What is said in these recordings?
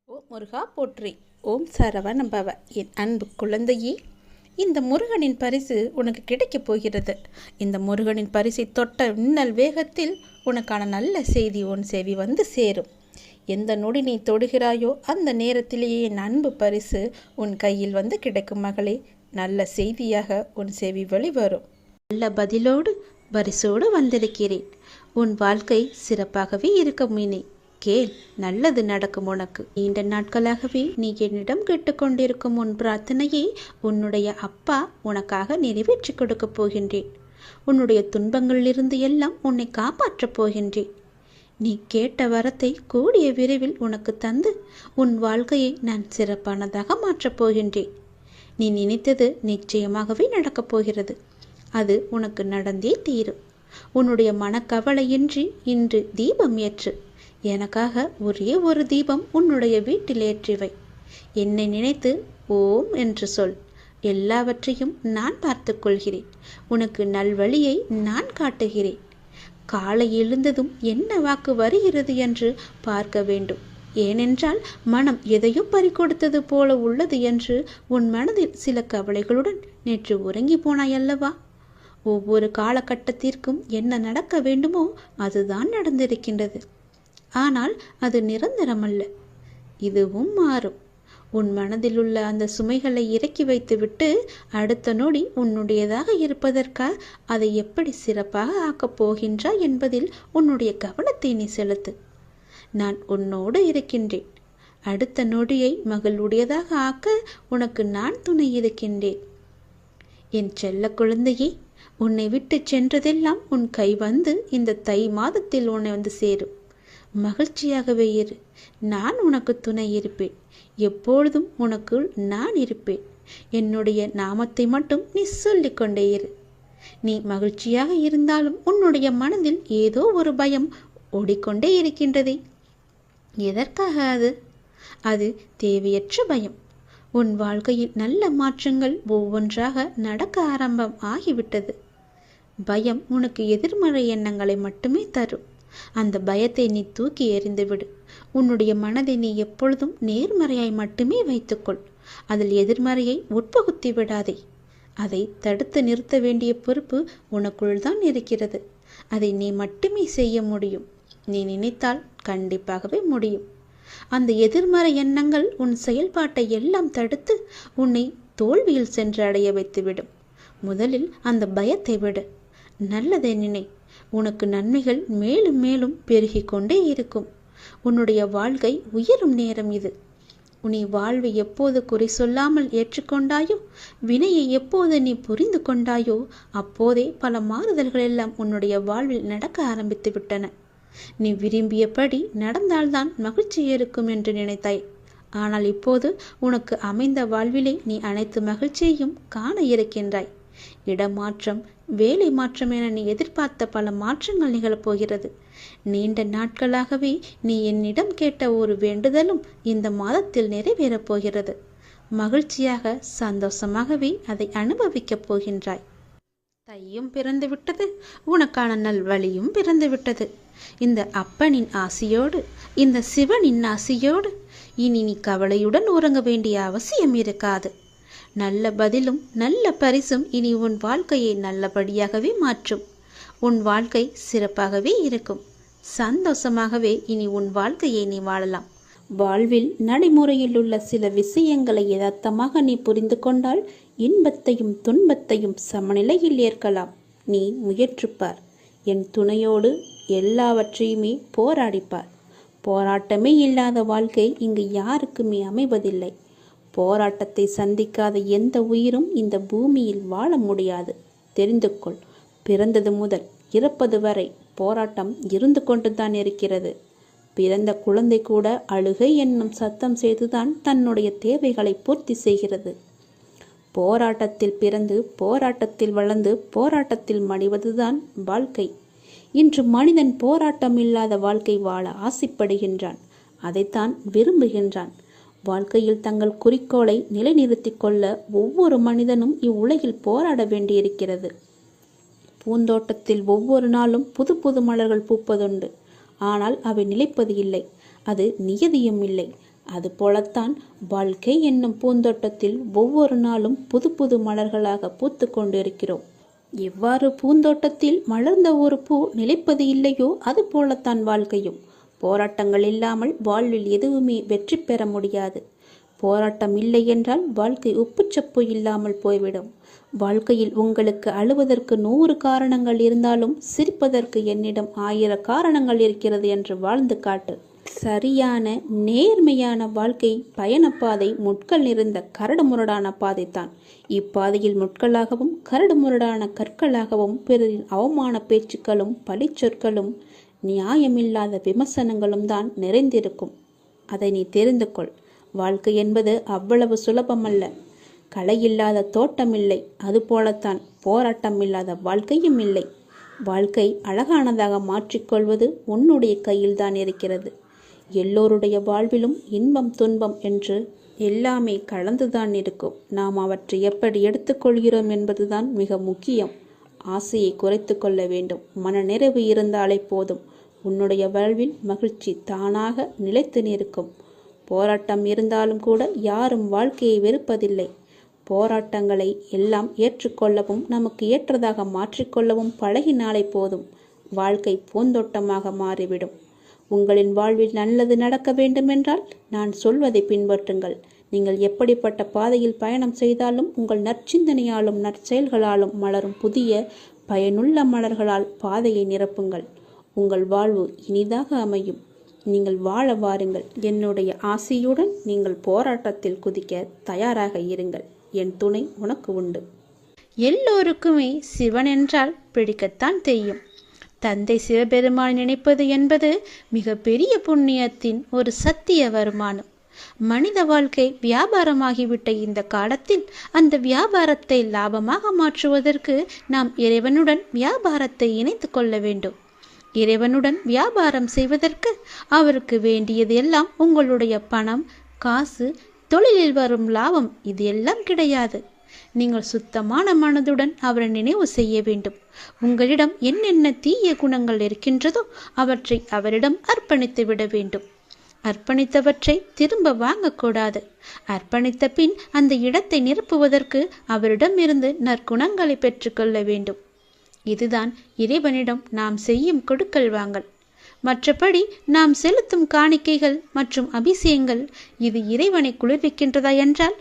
ஓம் முருகா போற்றி. ஓம் சரவண பவ. என் அன்பு குழந்தையே, இந்த முருகனின் பரிசு உனக்கு கிடைக்கப் போகிறது. இந்த முருகனின் பரிசை தொட்ட மின்னல் வேகத்தில் உனக்கான நல்ல செய்தி உன் செவி வந்து சேரும். எந்த நொடி நீ தொடுகிறாயோ அந்த நேரத்திலேயே என் அன்பு பரிசு உன் கையில் வந்து கிடைக்கும் மகளே. நல்ல செய்தியாக உன் செவி வெளிவரும். நல்ல பதிலோடு பரிசோடு வந்திருக்கிறேன். உன் வாழ்க்கை சிறப்பாகவே இருக்கும். மீனே கேள், நல்லது நடக்கும் உனக்கு. நீண்ட நாட்களாகவே நீ என்னிடம் கேட்டுக்கொண்டிருக்கும் உன் பிரார்த்தனையை உன்னுடைய அப்பா உனக்காக நிறைவேற்றி கொடுக்கப் போகின்றேன். உன்னுடைய துன்பங்களிலிருந்து எல்லாம் உன்னை காப்பாற்றப் போகின்றேன். நீ கேட்ட வரத்தை கூடிய விரைவில் உனக்கு தந்து உன் வாழ்க்கையை நான் சிறப்பானதாக மாற்றப் போகின்றேன். நீ நினைத்தது நிச்சயமாகவே நடக்கப் போகிறது. அது உனக்கு நடந்தே தீரும். உன்னுடைய மனக்கவலையின்றி இன்று தீபம் ஏற்று. எனக்காக ஒரே ஒரு தீபம் உன்னுடைய வீட்டில் ஏற்றிவை. என்னை நினைத்து ஓம் என்று சொல். எல்லாவற்றையும் நான் பார்த்து கொள்கிறேன். உனக்கு நல்வழியை நான் காட்டுகிறேன். காலை எழுந்ததும் என்ன வாக்கு வருகிறது என்று பார்க்க வேண்டும். ஏனென்றால் மனம் எதையோ பறிகொடுத்தது போல உள்ளது என்று உன் மனதில் சில கவலைகளுடன் நேற்று உறங்கி போனாயல்லவா? ஒவ்வொரு காலகட்டத்திற்கும் என்ன நடக்க வேண்டுமோ அதுதான் நடந்திருக்கின்றது. ஆனால் அது நிரந்தரமல்ல. இதுவும் மாறும். உன் மனதில் உள்ள அந்த சுமைகளை இறக்கி வைத்துவிட்டு அடுத்த நொடி உன்னுடையதாக இருப்பதற்காக அதை எப்படி சிறப்பாக ஆக்கப் போகின்றாய் என்பதில் உன்னுடைய கவனத்தை நீ செலுத்து. நான் உன்னோடு இருக்கின்றேன். அடுத்த நொடியை மகளுடையதாக ஆக்க உனக்கு நான் துணை இருக்கின்றேன். என் செல்ல குழந்தையே, உன்னை விட்டு சென்றதெல்லாம் உன் கை வந்து இந்த தை மாதத்தில் உன்னை வந்து சேரும். மகிழ்ச்சியாகவே இரு. நான் உனக்கு துணை இருப்பேன். எப்பொழுதும் உனக்குள் நான் இருப்பேன். என்னுடைய நாமத்தை மட்டும் நீ சொல்லிக்கொண்டே இரு. நீ மகிழ்ச்சியாக இருந்தாலும் உன்னுடைய மனதில் ஏதோ ஒரு பயம் ஓடிக்கொண்டே இருக்கின்றதே. எதற்காக அது? அது தேவையற்ற பயம். உன் வாழ்க்கையில் நல்ல மாற்றங்கள் ஒவ்வொன்றாக நடக்க ஆரம்பம் ஆகிவிட்டது. பயம் உனக்கு எதிர்மறை எண்ணங்களை மட்டுமே தரும். அந்த பயத்தை நீ தூக்கி எறிந்துவிடு. உன்னுடைய மனதை நீ எப்பொழுதும் நேர்மறையாய் மட்டுமே வைத்துக்கொள். அதில் எதிர்மறையை உட்புகுத்தி விடாதே. அதை தடுத்து நிறுத்த வேண்டிய பொறுப்பு உனக்குள் தான் இருக்கிறது. அதை நீ மட்டுமே செய்ய முடியும். நீ நினைத்தால் கண்டிப்பாகவே முடியும். அந்த எதிர்மறை எண்ணங்கள் உன் செயல்பாட்டை எல்லாம் தடுத்து உன்னை தோல்வியில் சென்று அடைய வைத்துவிடும். முதலில் அந்த பயத்தை விடு. நல்லதை நினை. உனக்கு நன்மைகள் மேலும் மேலும் பெருகி கொண்டே இருக்கும். உன்னுடைய வாழ்க்கை உயரும் நேரம் இது. உன்னை வாழ்வை எப்போது குறை சொல்லாமல் ஏற்றுக்கொண்டாயோ, வினையை எப்போது நீ புரிந்து கொண்டாயோ, அப்போதே பல மாறுதல்கள் எல்லாம் உன்னுடைய வாழ்வில் நடக்க ஆரம்பித்து விட்டன. நீ விரும்பியபடி நடந்தால்தான் மகிழ்ச்சி இருக்கும் என்று நினைத்தாய். ஆனால் இப்போது உனக்கு அமைந்த வாழ்விலே நீ அனைத்து மகிழ்ச்சியையும் காண இருக்கின்றாய். இடமாற்றம், வேலை மாற்றம் என நீ எதிர்பார்த்த பல மாற்றங்கள் நிகழப்போகிறது. நீண்ட நாட்களாகவே நீ என்னிடம் கேட்ட ஒரு வேண்டுதலும் இந்த மாதத்தில் நிறைவேறப் போகிறது. மகிழ்ச்சியாக சந்தோஷமாகவே அதை அனுபவிக்கப் போகின்றாய். தையும் பிறந்து விட்டது. உனக்கான நல்வழியும் பிறந்து விட்டது. இந்த அப்பனின் ஆசியோடு, இந்த சிவனின் ஆசியோடு இனி நீ கவலையுடன் உறங்க வேண்டிய அவசியம் இருக்காது. நல்ல பதிலும் நல்ல பரிசும் இனி உன் வாழ்க்கையை நல்லபடியாகவே மாற்றும். உன் வாழ்க்கை சிறப்பாகவே இருக்கும். சந்தோஷமாகவே இனி உன் வாழ்க்கையை நீ வாழலாம். வாழ்வில் நடைமுறையில் உள்ள சில விஷயங்களை யதார்த்தமாக நீ புரிந்து கொண்டால் இன்பத்தையும் துன்பத்தையும் சமநிலையில் ஏற்கலாம். நீ முயற்றுப்பார். என் துணையோடு எல்லாவற்றையுமே போராடிப்பார். போராட்டமே இல்லாத வாழ்க்கை இங்கு யாருக்குமே அமைவதில்லை. போராட்டத்தை சந்திக்காத எந்த உயிரும் இந்த பூமியில் வாழ முடியாது. தெரிந்து கொள். பிறந்தது முதல் இறப்பது வரை போராட்டம் இருந்து கொண்டுதான் இருக்கிறது. பிறந்த குழந்தை கூட அழுகை என்னும் சத்தம் செய்துதான் தன்னுடைய தேவைகளை பூர்த்தி செய்கிறது. போராட்டத்தில் பிறந்து போராட்டத்தில் வளர்ந்து போராட்டத்தில் மடிவதுதான் வாழ்க்கை. இன்று மனிதன் போராட்டம் இல்லாத வாழ்க்கை வாழ ஆசைப்படுகின்றான். அதைத்தான் விரும்புகின்றான். வாழ்க்கையில் தங்கள் குறிக்கோளை நிலைநிறுத்திக் கொள்ள ஒவ்வொரு மனிதனும் இவ்வுலகில் போராட வேண்டியிருக்கிறது. பூந்தோட்டத்தில் ஒவ்வொரு நாளும் புது புது மலர்கள் பூப்பதுண்டு. ஆனால் அவை நிலைப்பது இல்லை. அது நியதியும் இல்லை. அதுபோலத்தான் வாழ்க்கை என்னும் பூந்தோட்டத்தில் ஒவ்வொரு நாளும் புது புது மலர்களாக பூத்து கொண்டிருக்கிறோம். எவ்வாறு பூந்தோட்டத்தில் மலர்ந்த ஒரு பூ நிலைப்பது இல்லையோ அது போலத்தான் வாழ்க்கையும். போராட்டங்கள் இல்லாமல் வாழ்வில் எதுவுமே வெற்றி பெற முடியாது. போராட்டம் இல்லை என்றால் வாழ்க்கை உப்புச்சப்பு இல்லாமல் போய்விடும். வாழ்க்கையில் உங்களுக்கு அழுவதற்கு 100 காரணங்கள் இருந்தாலும் சிரிப்பதற்கு என்னிடம் 1000 காரணங்கள் இருக்கிறது என்று வாழ்ந்து காட்டு. சரியான நேர்மையான வாழ்க்கை பயணப்பாதை முட்கள் நிறைந்த கரடுமுரடான பாதைத்தான். இப்பாதையில் முட்களாகவும் கரடுமுரடான கற்களாகவும் பிறரின் அவமான பேச்சுக்களும் பழிச்சொற்களும் நியாயமில்லாத விமர்சனங்களும் தான் நிறைந்திருக்கும். அதை நீ தெரிந்து கொள். வாழ்க்கை என்பது அவ்வளவு சுலபமல்ல. களையில்லாத தோட்டமில்லை, அதுபோலத்தான் போராட்டம் இல்லாத வாழ்க்கையும் இல்லை. வாழ்க்கை அழகானதாக மாற்றிக்கொள்வது உன்னுடைய கையில்தான் இருக்கிறது. எல்லோருடைய வாழ்விலும் இன்பம் துன்பம் என்று எல்லாமே கலந்துதான் இருக்கும். நாம் அவற்றை எப்படி எடுத்துக்கொள்கிறோம் என்பதுதான் மிக முக்கியம். ஆசையை குறைத்து கொள்ள வேண்டும். மன நிறைவு இருந்தாலே போதும். உன்னுடைய வாழ்வில் மகிழ்ச்சி தானாக நிலைத்து நிற்கும். போராட்டம் இருந்தாலும் கூட யாரும் வாழ்க்கையை வெறுப்பதில்லை. போராட்டங்களை எல்லாம் ஏற்றுக்கொள்ளவும் நமக்கு ஏற்றதாக மாற்றிக்கொள்ளவும் பழகினாலே போதும். வாழ்க்கை பூந்தோட்டமாக மாறிவிடும். உங்களின் வாழ்வில் நல்லது நடக்க வேண்டுமென்றால் நான் சொல்வதை பின்பற்றுங்கள். நீங்கள் எப்படிப்பட்ட பாதையில் பயணம் செய்தாலும் உங்கள் நற்சிந்தனையாலும் நற்செயல்களாலும் மலரும் புதிய பயனுள்ள மலர்களால் பாதையை நிரப்புங்கள். உங்கள் வாழ்வு இனிதாக அமையும். நீங்கள் வாழ வாருங்கள். என்னுடைய ஆசையுடன் நீங்கள் போராட்டத்தில் குதிக்க தயாராக இருங்கள். என் துணை உனக்கு உண்டு. எல்லோருக்குமே சிவன் என்றால் பிடிக்கத்தான் தெரியும். தந்தை சிவபெருமான் நினைப்பது என்பது மிக பெரிய புண்ணியத்தின் ஒரு சத்திய வருமானம். மனித வாழ்க்கை வியாபாரமாகிவிட்ட இந்த காலத்தில் அந்த வியாபாரத்தை லாபமாக மாற்றுவதற்கு நாம் இறைவனுடன் வியாபாரத்தை இணைத்து கொள்ள வேண்டும். இறைவனுடன் வியாபாரம் செய்வதற்கு அவருக்கு வேண்டியது எல்லாம் உங்களுடைய பணம், காசு, தொழிலில் வரும் லாபம் இது எல்லாம் கிடையாது. நீங்கள் சுத்தமான மனதுடன் அவரை நினைவு செய்ய வேண்டும். உங்களிடம் என்னென்ன தீய குணங்கள் இருக்கின்றதோ அவற்றை அவரிடம் அர்ப்பணித்து விட வேண்டும். அர்ப்பணித்தவற்றை திரும்ப வாங்கக்கூடாது. அர்ப்பணித்த பின் அந்த இடத்தை நிரப்புவதற்கு அவரிடம் இருந்து நற்குணங்களை பெற்றுக்கொள்ள வேண்டும். இதுதான் இறைவனிடம் நாம் செய்யும் கொடுக்கல் வாங்கல். மற்றபடி நாம் செலுத்தும் காணிக்கைகள் மற்றும் அபிஷேகங்கள் இது இறைவனை குளிர்விக்கின்றதா என்றால்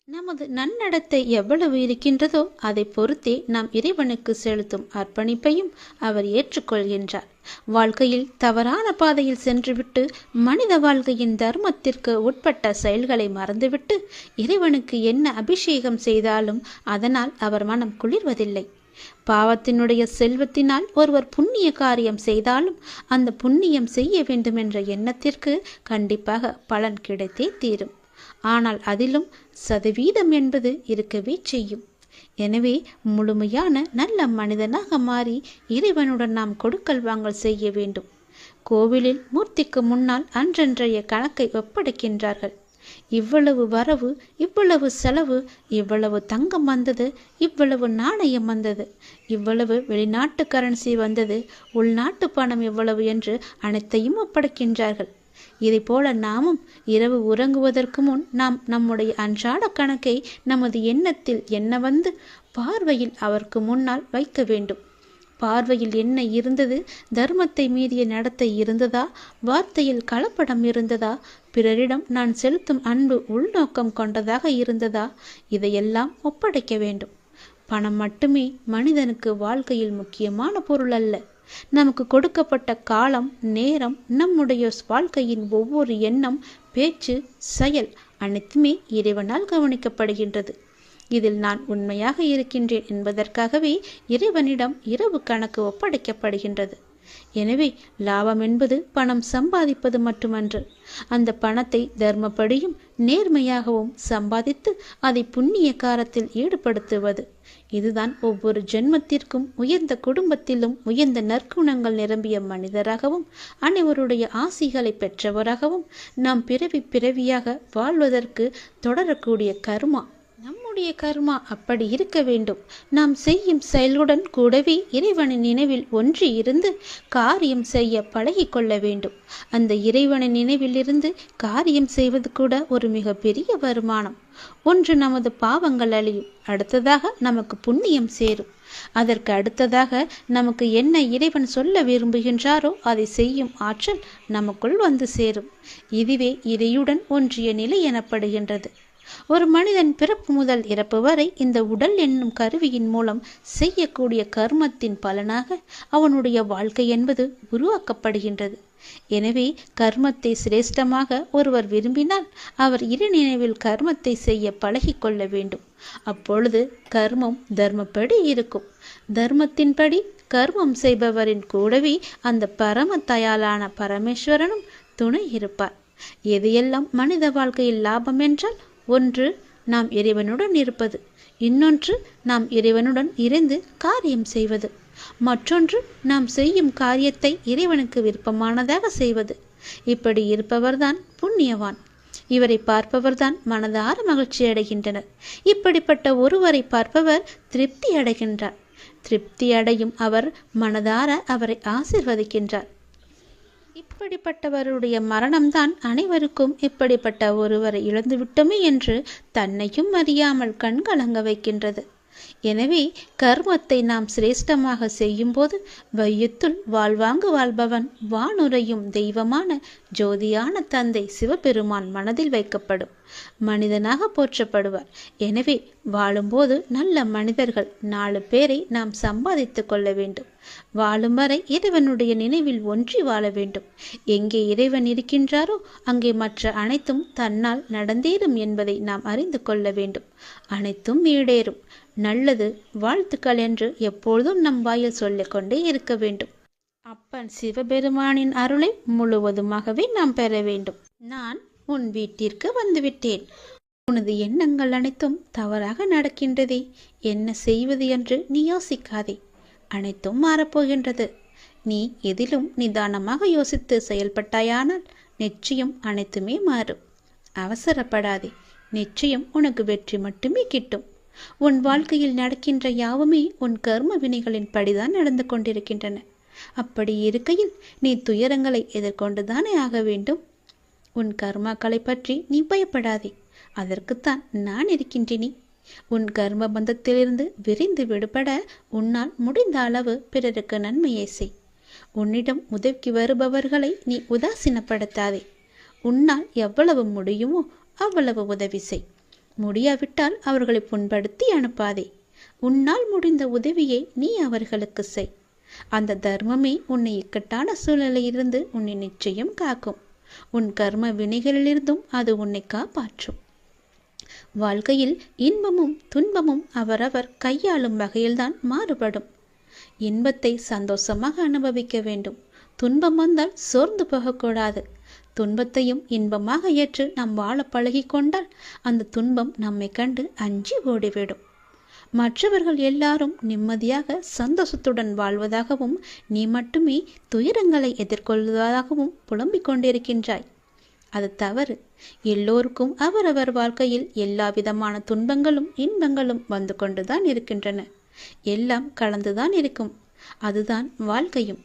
நமது நன்னடத்தை எவ்வளவு இருக்கின்றதோ அதை பொறுத்தே நாம் இறைவனுக்கு செலுத்தும் அர்ப்பணிப்பையும் அவர் ஏற்றுக்கொள்கின்றார். வாழ்க்கையில் தவறான பாதையில் சென்றுவிட்டு மனித வாழ்க்கையின் தர்மத்திற்கு உட்பட்ட செயல்களை மறந்துவிட்டு இறைவனுக்கு என்ன அபிஷேகம் செய்தாலும் அதனால் அவர் மனம் குளிர்வதில்லை. பாவத்தினுடைய செல்வத்தினால் ஒருவர் புண்ணிய காரியம் செய்தாலும் அந்த புண்ணியம் செய்ய வேண்டும் என்ற எண்ணத்திற்கு கண்டிப்பாக பலன் கிடைத்தே தீரும். ஆனால் அதிலும் சதவீதம் என்பது இருக்கவே செய்யும். எனவே முழுமையான நல்ல மனிதனாக மாறி இறைவனுடன் நாம் கொடுக்கல் வாங்கல் செய்ய வேண்டும். கோவிலில் மூர்த்திக்கு முன்னால் அன்றன்றைய கணக்கை ஒப்படைக்கின்றார்கள். இவ்வளவு வரவு, இவ்வளவு செலவு, இவ்வளவு தங்கம் வந்தது, இவ்வளவு நாணயம் வந்தது, இவ்வளவு வெளிநாட்டு கரன்சி வந்தது, உள்நாட்டு பணம் எவ்வளவு என்று அனைத்தையும் ஒப்படைக்கின்றார்கள். இதை போல நாமும் இரவு உறங்குவதற்கு முன் நாம் நம்முடைய அன்றாட கணக்கை நமது எண்ணத்தில் என்ன வந்து பார்வையில் அவருக்கு முன்னால் வைக்க வேண்டும். பார்வையில் என்ன இருந்தது? தர்மத்தை மீறிய நடத்தை இருந்ததா? வார்த்தையில் கலப்படம் இருந்ததா? பிறரிடம் நான் செலுத்தும் அன்பு உள்நோக்கம் கொண்டதாக இருந்ததா? இதையெல்லாம் ஒப்படைக்க வேண்டும். பணம் மட்டுமே மனிதனுக்கு வாழ்க்கையில் முக்கியமான பொருள் அல்ல. நமக்கு கொடுக்கப்பட்ட காலம், நேரம், நம்முடைய வாழ்க்கையின் ஒவ்வொரு எண்ணம், பேச்சு, செயல் அனைத்துமே இறைவனால் கவனிக்கப்படுகின்றது. இதில் நான் உண்மையாக இருக்கின்றேன் என்பதற்காகவே இறைவனிடம் இரவு கணக்கு ஒப்படைக்கப்படுகின்றது. எனவே லாபம் என்பது பணம் சம்பாதிப்பது மட்டுமன்று. அந்த பணத்தை தர்மப்படியும் நேர்மையாகவும் சம்பாதித்து அதை புண்ணிய காரத்தில் ஈடுபடுத்துவது. இதுதான் ஒவ்வொரு ஜென்மத்திற்கும் உயர்ந்த குடும்பத்திலும் உயர்ந்த நற்குணங்கள் நிரம்பிய மனிதராகவும் அனைவருடைய ஆசிகளை பெற்றவராகவும் நாம் பிறவியாக வாழ்வதற்கு தொடரக்கூடிய கர்மா. நம்முடைய கர்மா அப்படி இருக்க வேண்டும். நாம் செய்யும் செயலுடன் கூடவே இறைவனின் நினைவில் ஒன்றி இருந்து காரியம் செய்ய பழகிக்கொள்ள வேண்டும். அந்த இறைவனின் நினைவில் இருந்து காரியம் செய்வது கூட ஒரு மிகப்பெரிய வருமானம். ஒன்று நமது பாவங்கள் அழியும், அடுத்ததாக நமக்கு புண்ணியம் சேரும், அதற்கு அடுத்ததாக நமக்கு என்ன இறைவன் சொல்ல விரும்புகின்றாரோ அதை செய்யும் ஆற்றல் நமக்குள் வந்து சேரும். இதுவே இறையுடன் ஒன்றிய நிலை எனப்படுகின்றது. ஒரு மனிதன் பிறப்பு முதல் இறப்பு வரை இந்த உடல் என்னும் கருவியின் மூலம் செய்யக்கூடிய கர்மத்தின் பலனாக அவனுடைய வாழ்க்கை என்பது உருவாக்கப்படுகின்றது. எனவே கர்மத்தை சிரேஷ்டமாக ஒருவர் விரும்பினால் அவர் இரு நினைவில் கர்மத்தை செய்ய பழகிக்கொள்ள வேண்டும். அப்பொழுது கர்மம் தர்மப்படி இருக்கும். தர்மத்தின்படி கர்மம் செய்பவரின் கூடவே அந்த பரம தயாளான பரமேஸ்வரனும் துணை இருப்பார். எதையெல்லாம் மனித வாழ்க்கையில் லாபம் என்றால், ஒன்று நாம் இறைவனுடன் இருப்பது, இன்னொன்று நாம் இறைவனுடன் இருந்து காரியம் செய்வது, மற்றொன்று நாம் செய்யும் காரியத்தை இறைவனுக்கு விருப்பமானதாக செய்வது. இப்படி இருப்பவர்தான் புண்ணியவான். இவரை பார்ப்பவர்தான் மனதார மகிழ்ச்சி அடைகின்றனர். இப்படிப்பட்ட ஒருவரை பார்ப்பவர் திருப்தி அடைகின்றார். திருப்தி அடையும் அவர் மனதார அவரை ஆசிர்வதிக்கின்றார். இப்படிப்பட்டவருடைய மரணம்தான் அனைவருக்கும் இப்படிப்பட்ட ஒருவரை இழந்துவிட்டோமே என்று தன்னையும் அறியாமல் கண்கலங்க வைக்கின்றது. எனவே கர்மத்தை நாம் சிரேஷ்டமாக செய்யும்போது வையத்துள் வாழ்வாங்கு வாழ்பவன் வானுரையும் தெய்வமான ஜோதியான தந்தை சிவபெருமான் மனதில் வைக்கப்படும், மனிதனாக போற்றப்படுவார். எனவே வாழும்போது நல்ல மனிதர்கள் 4 பேரை நாம் சம்பாதித்து கொள்ள வேண்டும். வாழும் வரை இறைவனுடைய நினைவில் ஒன்றி வாழ வேண்டும். எங்கே இறைவன் இருக்கின்றாரோ அங்கே மற்ற அனைத்தும் தன்னால் நடந்தேறும் என்பதை நாம் அறிந்து கொள்ள வேண்டும். அனைத்தும் ஈடேறும். நல்லது, வாழ்த்துக்கள் என்று எப்பொழுதும் நம் வாயில் சொல்லிக்கொண்டே இருக்க வேண்டும். அப்பன் சிவபெருமானின் அருளை முழுவதுமாகவே நாம் பெற வேண்டும். நான் உன் வீட்டிற்கு வந்துவிட்டேன். உனது எண்ணங்கள் அனைத்தும் தவறாக நடக்கின்றதே, என்ன செய்வது என்று நீ யோசிக்காதே. அனைத்தும் மாறப்போகின்றது. நீ எதிலும் நிதானமாக யோசித்து செயல்பட்டாயானால் நிச்சயம் அனைத்துமே மாறும். அவசரப்படாதே, நிச்சயம் உனக்கு வெற்றி மட்டுமே கிட்டும். உன் வாழ்க்கையில் நடக்கின்ற யாவுமே உன் கர்ம வினைகளின் படிதான் நடந்து கொண்டிருக்கின்றன. அப்படி இருக்கையில் நீ துயரங்களை எதிர்கொண்டுதானே ஆக வேண்டும். உன் கர்மாக்களை பற்றி நீ பயப்படாதே, அதற்குத்தான் நான் இருக்கின்றேனே. உன் கர்ம பந்தத்திலிருந்து விரிந்து விடுபட உன்னால் முடிந்த அளவு பிறருக்கு நன்மையை செய். உன்னிடம் உதவிக்கு வருபவர்களை நீ உதாசீனப்படுத்தாதே. உன்னால் எவ்வளவு முடியுமோ அவ்வளவு உதவி செய். முடியாவிட்டால் அவர்களை புண்படுத்தி அனுப்பாதே. உன்னால் முடிந்த உதவியை நீ அவர்களுக்கு செய். அந்த தர்மமே உன்னை இக்கட்டான சூழ்நிலையிலிருந்து உன்னை நிச்சயம் காக்கும். உன் கர்ம வினைகளிலிருந்தும் அது உன்னை காப்பாற்றும். வாழ்க்கையில் இன்பமும் துன்பமும் அவரவர் கையாளும் வகையில்தான் மாறுபடும். இன்பத்தை சந்தோஷமாக அனுபவிக்க வேண்டும். துன்பம் வந்தால் சோர்ந்து போகக்கூடாது. துன்பத்தையும் இன்பமாக ஏற்று நாம் வாழ பழகி கொண்டால் அந்த துன்பம் நம்மை கண்டு அஞ்சி ஓடிவிடும். மற்றவர்கள் எல்லாரும் நிம்மதியாக சந்தோஷத்துடன் வாழ்வதாகவும் நீ மட்டுமே துயரங்களை எதிர்கொள்வதாகவும் புலம்பிக் கொண்டிருக்கின்றாய். அது தவறு. எல்லோருக்கும் அவரவர் வாழ்க்கையில் எல்லா விதமான துன்பங்களும் இன்பங்களும் வந்து கொண்டுதான் இருக்கின்றன. எல்லாம் கலந்துதான் இருக்கும். அதுதான் வாழ்க்கையும்.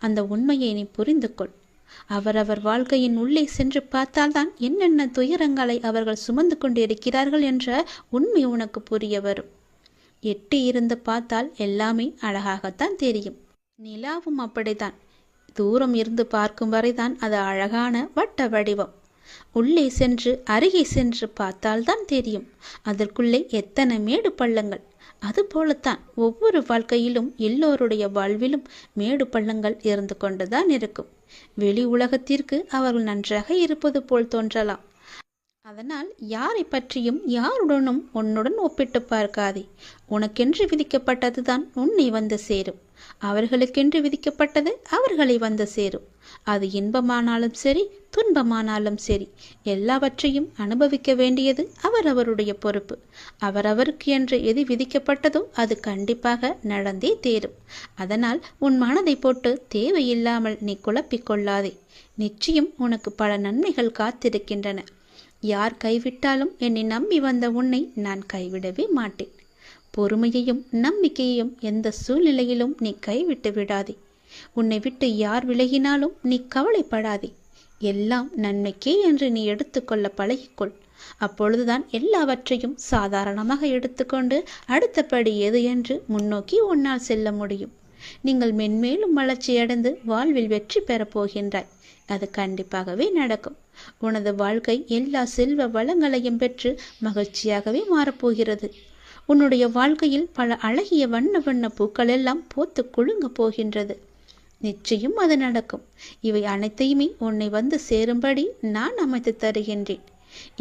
அந்த உண்மையை நீ புரிந்து கொள். அவரவர் வாழ்க்கையின் உள்ளே சென்று பார்த்தால்தான் என்னென்ன துயரங்களை அவர்கள் சுமந்து கொண்டு இருக்கிறார்கள் என்ற உண்மை உனக்கு புரிய வரும். எட்டி இருந்து பார்த்தால் எல்லாமே அழகாகத்தான் தெரியும். நிலாவும் அப்படித்தான். தூரம் இருந்து பார்க்கும் வரைதான் அது அழகான வட்ட வடிவம். உள்ளே சென்று அருகே சென்று பார்த்தால்தான் தெரியும் அதற்குள்ளே எத்தனை மேடு பள்ளங்கள். அதுபோலத்தான் ஒவ்வொரு வாழ்க்கையிலும் எல்லோருடைய வாழ்விலும் மேடு பள்ளங்கள் இருந்து கொண்டுதான் இருக்கும். வெளி உலகத்திற்கு அவர்கள் நன்றாக இருப்பது போல் தோன்றலாம். அதனால் யாரை பற்றியும் யாருடனும் உன்னுடன் ஒப்பிட்டு பார்க்காதே. உனக்கென்று விதிக்கப்பட்டதுதான் உன்னை வந்து சேரும். அவர்களுக்கென்று விதிக்கப்பட்டது அவர்களை வந்து சேரும். அது இன்பமானாலும் சரி, துன்பமானாலும் சரி, எல்லாவற்றையும் அனுபவிக்க வேண்டியது அவரவருடைய பொறுப்பு. அவரவருக்கு என்று எது விதிக்கப்பட்டதோ அது கண்டிப்பாக நடந்தே தேரும். அதனால் உன் மனதை போட்டு தேவையில்லாமல் நீ குழப்பிக்கொள்ளாதே. நிச்சயம் உனக்கு பல நன்மைகள் காத்திருக்கின்றன. யார் கைவிட்டாலும் என்னை நம்பி வந்த உன்னை நான் கைவிடவே மாட்டேன். பொறுமையையும் நம்பிக்கையையும் எந்த சூழ்நிலையிலும் நீ கைவிட்டு விடாதே. உன்னை விட்டு யார் விலகினாலும் நீ கவலைப்படாதே. எல்லாம் நன்மைக்கே என்று நீ எடுத்துக்கொள்ள பழகிக்கொள். அப்பொழுதுதான் எல்லாவற்றையும் சாதாரணமாக எடுத்துக்கொண்டு அடுத்தபடி எது என்று முன்னோக்கி உன்னால் செல்ல முடியும். நீங்கள் மென்மேலும் வளர்ச்சியடைந்து வாழ்வில் வெற்றி பெறப் போகின்றாய். அது கண்டிப்பாகவே நடக்கும். உனது வாழ்க்கை எல்லா செல்வ வளங்களையும் பெற்று மகிழ்ச்சியாகவே மாறப்போகிறது. உன்னுடைய வாழ்க்கையில் பல அழகிய வண்ண வண்ண பூக்கள் எல்லாம் பூத்து குலுங்க போகின்றது. நிச்சயம் அது நடக்கும். இவை அனைத்தையுமே உன்னை வந்து சேரும்படி நான் அமைத்து தருகின்றேன்.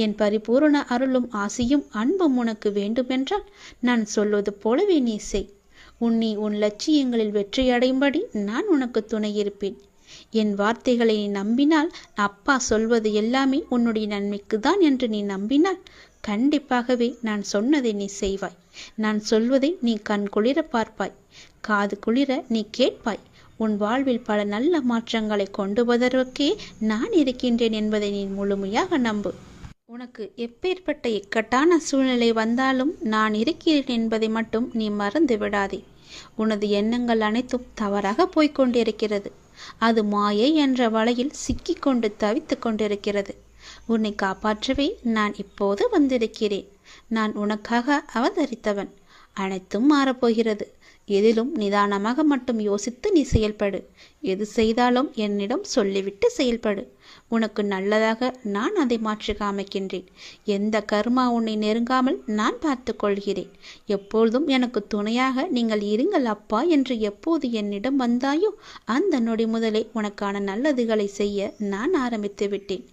என் பரிபூரண அருளும் ஆசியும் அன்பும் உனக்கு வேண்டுமென்றால் நான் சொல்வது போலவே நீ செய். உன் லட்சியங்களில் வெற்றியடையும்படி நான் உனக்கு துணையிருப்பேன். என் வார்த்தைகளை நீ நம்பினால், அப்பா சொல்வது எல்லாமே உன்னுடைய நன்மைக்கு தான் என்று நீ நம்பினால், கண்டிப்பாகவே நான் சொன்னதை நீ செய்வாய். நான் சொல்வதை நீ கண் குளிர பார்ப்பாய், காது குளிர நீ கேட்பாய். உன் வாழ்வில் பல நல்ல மாற்றங்களை கொண்டு வருவதற்கே நான் இருக்கின்றேன் என்பதை நீ முழுமையாக நம்பு. உனக்கு எப்பேற்பட்ட இக்கட்டான சூழ்நிலை வந்தாலும் நான் இருக்கிறேன் என்பதை மட்டும் நீ மறந்து விடாதே. உனது எண்ணங்கள் அனைத்தும் தவறாக போய்கொண்டிருக்கிறது. அது மாயை என்ற வலையில் சிக்கிக்கொண்டு தவித்து கொண்டிருக்கிறது. உன்னை காப்பாற்றவே நான் இப்போது வந்திருக்கிறேன். நான் உனக்காக அவதரித்தவன். அனைத்தும் மாறப்போகிறது. எதிலும் நிதானமாக மட்டும் யோசித்து நீ செயல்படு. எது செய்தாலும் என்னிடம் சொல்லிவிட்டு செயல்படு. உனக்கு நல்லதாக நான் அதை மாற்றி காமிக்கின்றேன். எந்த கர்மா உன்னை நெருங்காமல் நான் பார்த்து கொள்கிறேன். எப்பொழுதும் எனக்கு துணையாக நீங்கள் இருங்கள் அப்பா என்று எப்போது என்னிடம் வந்தாயோ அந்த நொடி முதலே உனக்கான நல்லதுகளை செய்ய நான் ஆரம்பித்து விட்டேன்.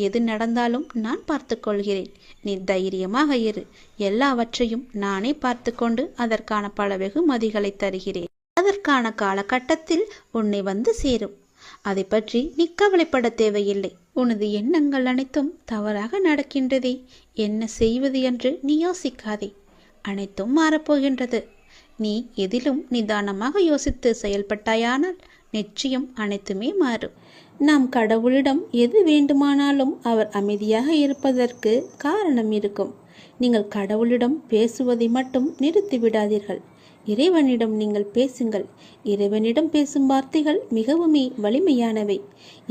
எது நடந்தாலும் நான் பார்த்து கொள்கிறேன். நீ தைரியமாக இரு. எல்லாவற்றையும் நானே பார்த்து கொண்டு அதற்கான பல வெகுமதிகளை தருகிறேன். அதற்கான காலகட்டத்தில் உன்னை வந்து சேரும். அதை பற்றி நீ கவலைப்பட தேவையில்லை. உனது எண்ணங்கள் அனைத்தும் தவறாக நடக்கின்றதே, என்ன செய்வது என்று நீ யோசிக்காதே. அனைத்தும் மாறப்போகின்றது. நீ எதிலும் நிதானமாக யோசித்து செயல்பட்டாயானால் நிச்சயம் அனைத்துமே மாறும். நாம் கடவுளிடம் எது வேண்டுமானாலும் அவர் அமைதியாக இருப்பதற்கு காரணம் இருக்கும். நீங்கள் கடவுளிடம் பேசுவதை மட்டும் நிறுத்திவிடாதீர்கள். இறைவனிடம் நீங்கள் பேசுங்கள். இறைவனிடம் பேசும் வார்த்தைகள் மிகவுமே வலிமையானவை.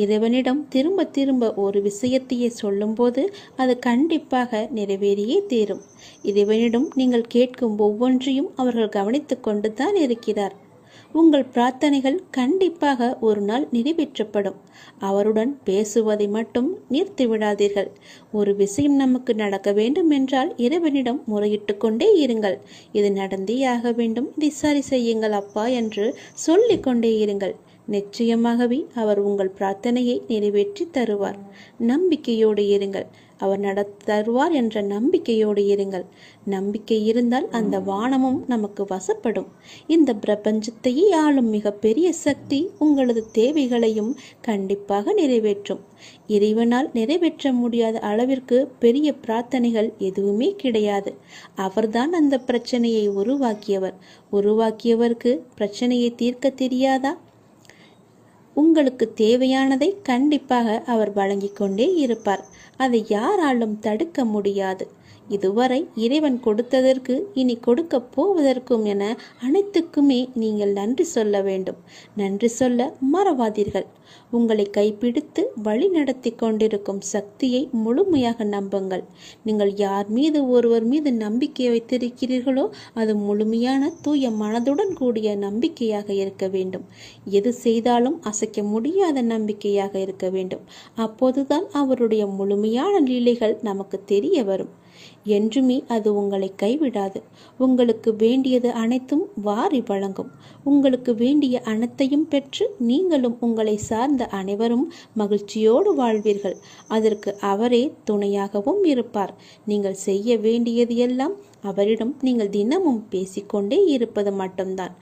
இறைவனிடம் திரும்ப திரும்ப ஒரு விஷயத்தையே சொல்லும்போது அது கண்டிப்பாக நிறைவேறியே தீரும். இறைவனிடம் நீங்கள் கேட்கும் ஒவ்வொன்றையும் அவர்கள் கவனித்து கொண்டு தான் இருக்கிறார். உங்கள் பிரார்த்தனைகள் கண்டிப்பாக ஒரு நாள் நிறைவேற்றப்படும். அவருடன் பேசுவதை மட்டும் நிறுத்திவிடாதீர்கள். ஒரு விஷயம் நமக்கு நடக்க வேண்டும் என்றால் இறைவனிடம் முறையிட்டு கொண்டே இருங்கள். இது நடந்தே ஆக வேண்டும், இதை சரி செய்யுங்கள் அப்பா என்று சொல்லிக் கொண்டே இருங்கள். நிச்சயமாகவே அவர் உங்கள் பிரார்த்தனையை நிறைவேற்றி தருவார். நம்பிக்கையோடு இருங்கள். அவர் நடத்தி தருவார் என்ற நம்பிக்கையோடு இருங்கள். நம்பிக்கை இருந்தால் அந்த வானமும் நமக்கு வசப்படும். இந்த பிரபஞ்சத்தையே ஆளும் மிகப்பெரிய சக்தி உங்களது தேவைகளையும் கண்டிப்பாக நிறைவேற்றும். இறைவனால் நிறைவேற்ற முடியாத அளவிற்கு பெரிய பிரார்த்தனைகள் எதுவுமே கிடையாது. அவர்தான் அந்த பிரச்சனையை உருவாக்கியவர். உருவாக்கியவருக்கு பிரச்சனையை தீர்க்க தெரியாதா? உங்களுக்கு தேவையானதை கண்டிப்பாக அவர் வழங்கிக் கொண்டே இருப்பார். அதை யாராலும் தடுக்க முடியாது. இதுவரை இறைவன் கொடுத்ததற்கு இனி கொடுக்க போவதற்கும் என அனைத்துக்குமே நீங்கள் நன்றி சொல்ல வேண்டும். நன்றி சொல்ல மறவாதீர்கள். உங்களை கைப்பிடித்து வழி நடத்தி கொண்டிருக்கும் சக்தியை முழுமையாக நம்புங்கள். நீங்கள் யார் மீது ஒருவர் மீது நம்பிக்கை வைத்திருக்கிறீர்களோ அது முழுமையான தூய மனதுடன் கூடிய நம்பிக்கையாக இருக்க வேண்டும். எது செய்தாலும் அசைக்க முடியாத நம்பிக்கையாக இருக்க வேண்டும். அப்போதுதான் அவருடைய முழுமையான லீலைகள் நமக்கு தெரிய வரும். என்றுமே அது உங்களை கைவிடாது. உங்களுக்கு வேண்டியது அனைத்தும் வாரி வழங்கும். உங்களுக்கு வேண்டிய அனைத்தையும் பெற்று நீங்களும் உங்களை சார்ந்த அனைவரும் மகிழ்ச்சியோடு வாழ்வீர்கள். அதற்கு அவரே துணையாகவும் இருப்பார். நீங்கள் செய்ய வேண்டியது எல்லாம் அவரிடம் நீங்கள் தினமும் பேசிக்கொண்டே இருப்பது மட்டும்தான்.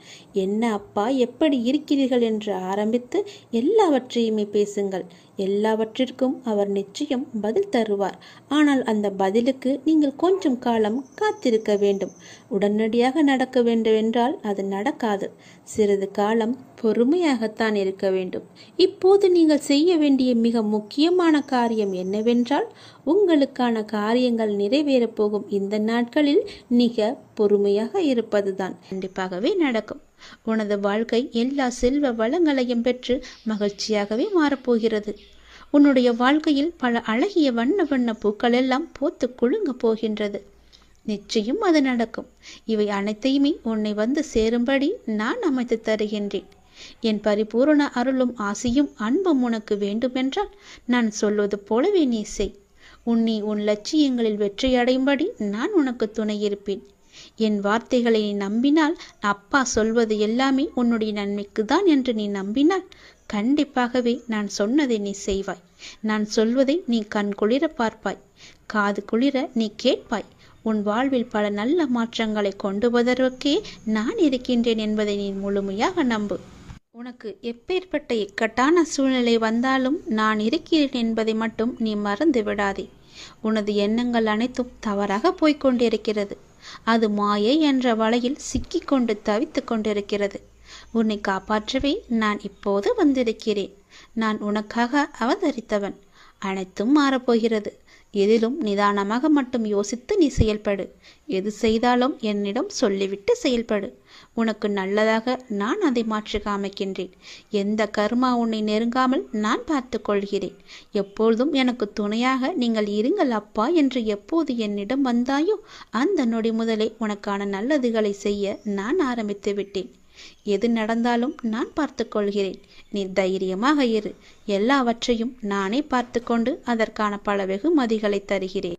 என்ன அப்பா எப்படி இருக்கிறீர்கள் என்று ஆரம்பித்து எல்லாவற்றையுமே பேசுங்கள். எல்லாவற்றிற்கும் அவர் நிச்சயம் பதில் தருவார். ஆனால் அந்த பதிலுக்கு நீங்கள் கொஞ்சம் காலம் காத்திருக்க வேண்டும். உடனடியாக நடக்க வேண்டும் என்றால் அது நடக்காது. சிறிது காலம் பொறுமையாகத்தான் இருக்க வேண்டும். இப்போது நீங்கள் செய்ய வேண்டிய மிக முக்கியமான காரியம் என்னவென்றால், உங்களுக்கான காரியங்கள் நிறைவேறப் போகும் இந்த நாட்களில் மிக பொறுமையாக இருப்பதுதான். கண்டிப்பாகவே நடக்கும். உனது வாழ்க்கை எல்லா செல்வ வளங்களையும் பெற்று மகிழ்ச்சியாகவே மாறப்போகிறது. உன்னுடைய வாழ்க்கையில் பல அழகிய வண்ண வண்ண பூக்கள் எல்லாம் பூத்து குலுங்க போகின்றது. நிச்சயம் அது நடக்கும். இவை அனைத்தையுமே உன்னை வந்து சேரும்படி நான் அமைத்து தருகின்றேன். என் பரிபூரண அருளும் ஆசியும் அன்பும் உனக்கு வேண்டுமென்றால் நான் சொல்வது போலவே நீ செய். உன் லட்சியங்களில் வெற்றியடையும்படி நான் உனக்கு துணையிருப்பேன். என் வார்த்தைகளை நீ நம்பினால், அப்பா சொல்வது எல்லாமே உன்னுடைய நன்மைக்கு தான் என்று நீ நம்பினால், கண்டிப்பாகவே நான் சொன்னதை நீ செய்வாய். நான் சொல்வதை நீ கண் குளிர பார்ப்பாய், காது குளிர நீ கேட்பாய். உன் வாழ்வில் பல நல்ல மாற்றங்களை கொண்டு வருவதற்கே நான் இருக்கின்றேன் என்பதை நீ முழுமையாக நம்பு. உனக்கு எப்பேற்பட்ட இக்கட்டான சூழ்நிலை வந்தாலும் நான் இருக்கிறேன் என்பதை மட்டும் நீ மறந்து விடாதே. உனது எண்ணங்கள் அனைத்தும் தவறாக போய்கொண்டிருக்கிறது. அது மாயை என்ற வலையில் சிக்கிக்கொண்டு தவித்து கொண்டிருக்கிறது. உன்னை காப்பாற்றவே நான் இப்போது வந்திருக்கிறேன். நான் உனக்காக அவதரித்தவன். அனைத்தும் மாறப்போகிறது. எதிலும் நிதானமாக மட்டும் யோசித்து நீ செயல்படு. எது செய்தாலும் என்னிடம் சொல்லிவிட்டு செயல்படு. உனக்கு நல்லதாக நான் அதை மாற்றி காமிக்கின்றேன். எந்த கர்மா உன்னை நெருங்காமல் நான் பார்த்து கொள்கிறேன். எப்பொழுதும் எனக்கு துணையாக நீங்கள் இருங்கள் அப்பா என்று எப்போது என்னிடம் வந்தாயோ அந்த நொடி முதலே உனக்கான நல்லதுகளை செய்ய நான் ஆரம்பித்து விட்டேன். எது நடந்தாலும் நான் பார்த்து கொள்கிறேன். நீ தைரியமாக இரு. எல்லாவற்றையும் நானே பார்த்து கொண்டு அதற்கான பல வெகுமதிகளை தருகிறேன்.